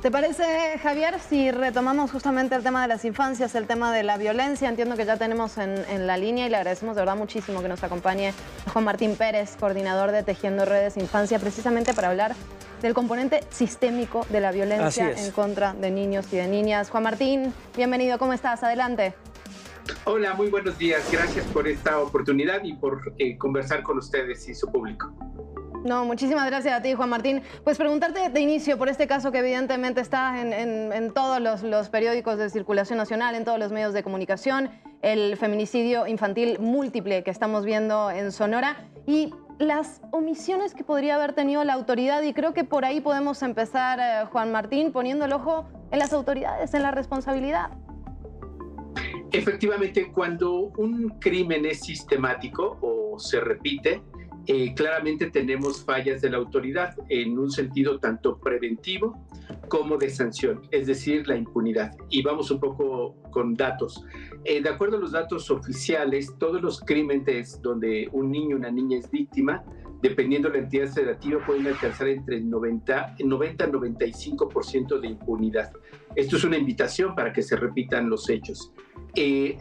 ¿Te parece, Javier, si retomamos justamente el tema de las infancias, el tema de la violencia? Entiendo que ya tenemos en la línea y le agradecemos de verdad muchísimo que nos acompañe Juan Martín Pérez, coordinador de Tejiendo Redes Infancia, precisamente para hablar del componente sistémico de la violencia en contra de niños y de niñas. Juan Martín, bienvenido, ¿cómo estás? Adelante. Hola, muy buenos días. Gracias por esta oportunidad y por conversar con ustedes y su público. No, muchísimas gracias a ti, Juan Martín. Pues preguntarte de inicio por este caso que evidentemente está en todos los periódicos de circulación nacional, en todos los medios de comunicación, el feminicidio infantil múltiple que estamos viendo en Sonora y las omisiones que podría haber tenido la autoridad. Y creo que por ahí podemos empezar, Juan Martín, poniendo el ojo en las autoridades, en la responsabilidad. Efectivamente, cuando un crimen es sistemático o se repite, claramente tenemos fallas de la autoridad en un sentido tanto preventivo como de sanción, es decir, la impunidad. Y vamos un poco con datos. De acuerdo a los datos oficiales, todos los crímenes donde un niño o una niña es víctima, dependiendo de la entidad sedativa, pueden alcanzar entre el 90 y 95% de impunidad. Esto es una invitación para que se repitan los hechos.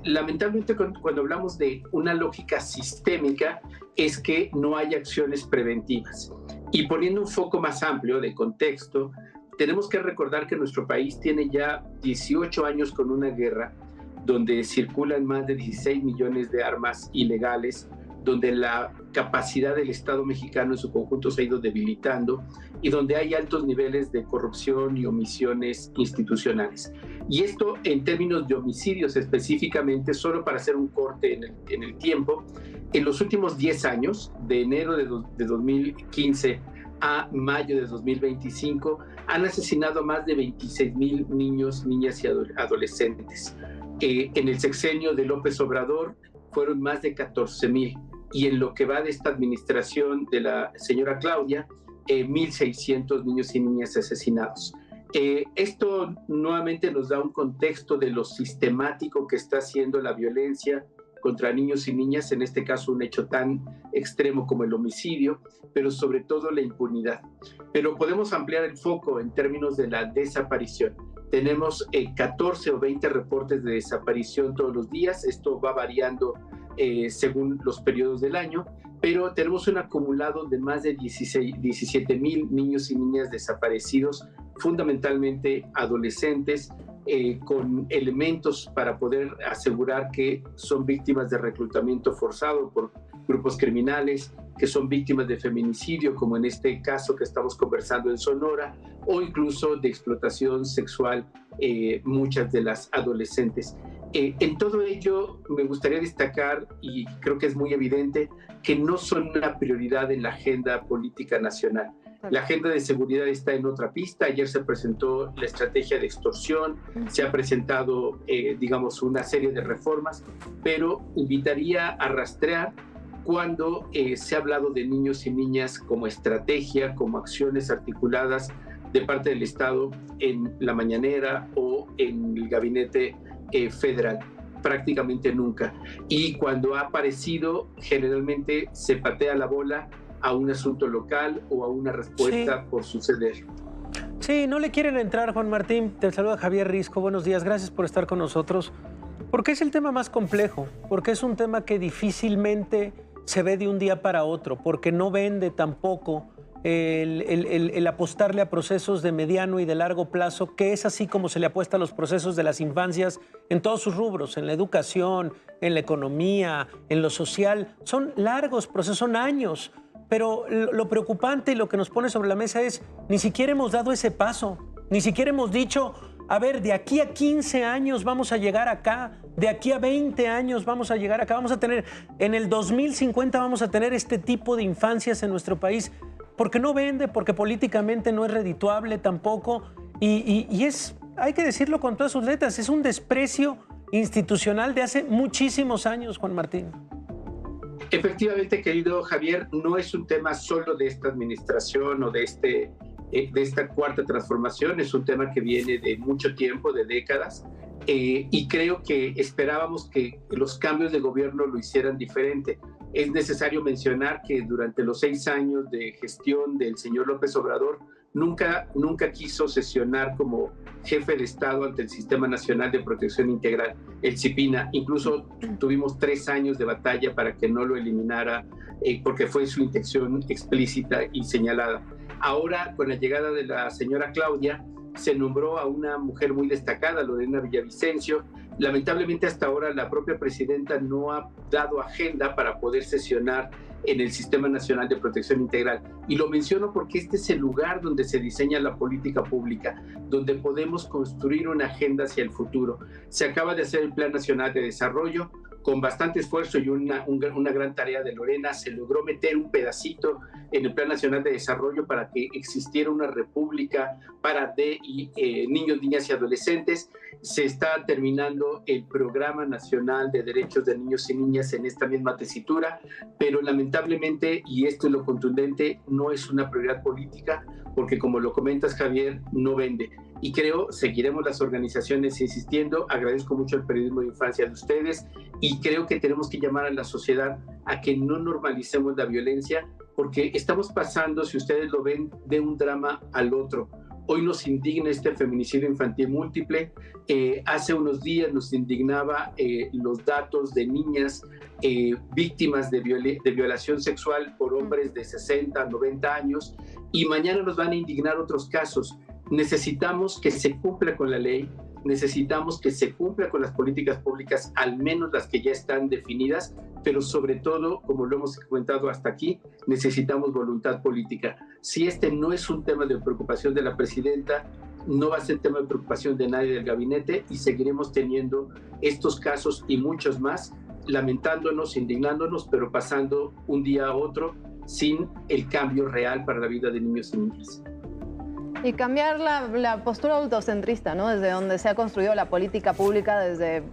Lamentablemente, cuando hablamos de una lógica sistémica, es que no hay acciones preventivas. Y poniendo un foco más amplio de contexto, tenemos que recordar que nuestro país tiene ya 18 años con una guerra donde circulan más de 16 millones de armas ilegales, donde la capacidad del Estado mexicano en su conjunto se ha ido debilitando y donde hay altos niveles de corrupción y omisiones institucionales. Y esto en términos de homicidios específicamente, solo para hacer un corte en el tiempo, en los últimos 10 años, de enero de 2015 a mayo de 2025, han asesinado a más de 26,000 niños, niñas y adolescentes. En el sexenio de López Obrador fueron más de 14,000. Y en lo que va de esta administración de la señora Claudia, 1,600 niños y niñas asesinados. Esto nuevamente nos da un contexto de lo sistemático que está haciendo la violencia contra niños y niñas, en este caso un hecho tan extremo como el homicidio, pero sobre todo la impunidad. Pero podemos ampliar el foco en términos de la desaparición. Tenemos 14 o 20 reportes de desaparición todos los días, esto va variando según los periodos del año, pero tenemos un acumulado de más de 17,000 niños y niñas desaparecidos, fundamentalmente adolescentes, con elementos para poder asegurar que son víctimas de reclutamiento forzado por grupos criminales, que son víctimas de feminicidio, como en este caso que estamos conversando en Sonora, o incluso de explotación sexual, muchas de las adolescentes. En todo ello me gustaría destacar, y creo que es muy evidente, que no son una prioridad en la agenda política nacional. La agenda de seguridad está en otra pista. Ayer se presentó la estrategia de extorsión, se ha presentado, digamos, una serie de reformas, pero invitaría a rastrear cuando se ha hablado de niños y niñas como estrategia, como acciones articuladas de parte del Estado en la mañanera o en el gabinete federal. Prácticamente nunca. Y cuando ha aparecido, generalmente se patea la bola a un asunto local o a una respuesta por suceder. Sí, no le quieren entrar, Juan Martín. Te saluda Javier Risco. Buenos días, gracias por estar con nosotros. Porque es el tema más complejo, porque es un tema que difícilmente se ve de un día para otro, porque no vende tampoco el apostarle a procesos de mediano y de largo plazo, que es así como se le apuesta a los procesos de las infancias en todos sus rubros, en la educación, en la economía, en lo social. Son largos procesos, son años. Pero lo preocupante y lo que nos pone sobre la mesa es, ni siquiera hemos dado ese paso, ni siquiera hemos dicho, a ver, de aquí a 15 años vamos a llegar acá, de aquí a 20 años vamos a llegar acá, vamos a tener, en el 2050 vamos a tener este tipo de infancias en nuestro país, porque no vende, porque políticamente no es redituable tampoco, y es, hay que decirlo con todas sus letras, es un desprecio institucional de hace muchísimos años, Juan Martín. Efectivamente, querido Javier, no es un tema solo de esta administración o de esta cuarta transformación, es un tema que viene de mucho tiempo, de décadas, y creo que esperábamos que los cambios de gobierno lo hicieran diferente. Es necesario mencionar que durante los 6 años de gestión del señor López Obrador nunca quiso sesionar como jefe de Estado ante el Sistema Nacional de Protección Integral, el CIPINA. Incluso tuvimos 3 años de batalla para que no lo eliminara, porque fue su intención explícita y señalada. Ahora, con la llegada de la señora Claudia, se nombró a una mujer muy destacada, Lorena Villavicencio. Lamentablemente hasta ahora la propia presidenta no ha dado agenda para poder sesionar en el Sistema Nacional de Protección Integral. Y lo menciono porque este es el lugar donde se diseña la política pública, donde podemos construir una agenda hacia el futuro. Se acaba de hacer el Plan Nacional de Desarrollo. Con bastante esfuerzo y una gran tarea de Lorena, se logró meter un pedacito en el Plan Nacional de Desarrollo para que existiera una república para niños, niñas y adolescentes. Se está terminando el Programa Nacional de Derechos de Niños y Niñas en esta misma tesitura, pero lamentablemente, y esto es lo contundente, no es una prioridad política, porque como lo comentas, Javier, no vende. Y creo, seguiremos las organizaciones insistiendo. Agradezco mucho el periodismo de infancia de ustedes y creo que tenemos que llamar a la sociedad a que no normalicemos la violencia, porque estamos pasando, si ustedes lo ven, de un drama al otro. Hoy nos indigna este feminicidio infantil múltiple. Hace unos días nos indignaba los datos de niñas víctimas de violación sexual por hombres de 60, 90 años, y mañana nos van a indignar otros casos. Necesitamos que se cumpla con la ley, necesitamos que se cumpla con las políticas públicas, al menos las que ya están definidas, pero sobre todo, como lo hemos comentado hasta aquí, necesitamos voluntad política. Si este no es un tema de preocupación de la presidenta, no va a ser tema de preocupación de nadie del gabinete, y seguiremos teniendo estos casos y muchos más, lamentándonos, indignándonos, pero pasando un día a otro sin el cambio real para la vida de niños y niñas. Y cambiar la postura autocentrista, ¿no? Desde donde se ha construido la política pública desde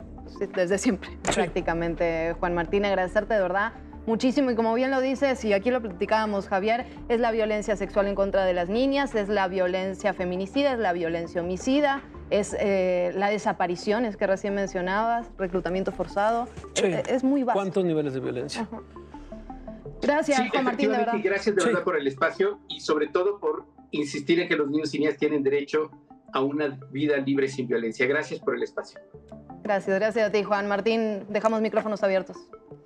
siempre, sí, prácticamente. Juan Martín, agradecerte de verdad muchísimo. Y como bien lo dices, y aquí lo platicábamos, Javier, es la violencia sexual en contra de las niñas, es la violencia feminicida, es la violencia homicida, es la desaparición, es que recién mencionabas, reclutamiento forzado. Sí. Es muy vasto. ¿Cuántos niveles de violencia? Ajá. Gracias, sí, Juan Martín, de verdad. Gracias de verdad por el espacio y sobre todo por insistir en que los niños y niñas tienen derecho a una vida libre sin violencia. Gracias por el espacio. Gracias a ti, Juan Martín. Dejamos micrófonos abiertos.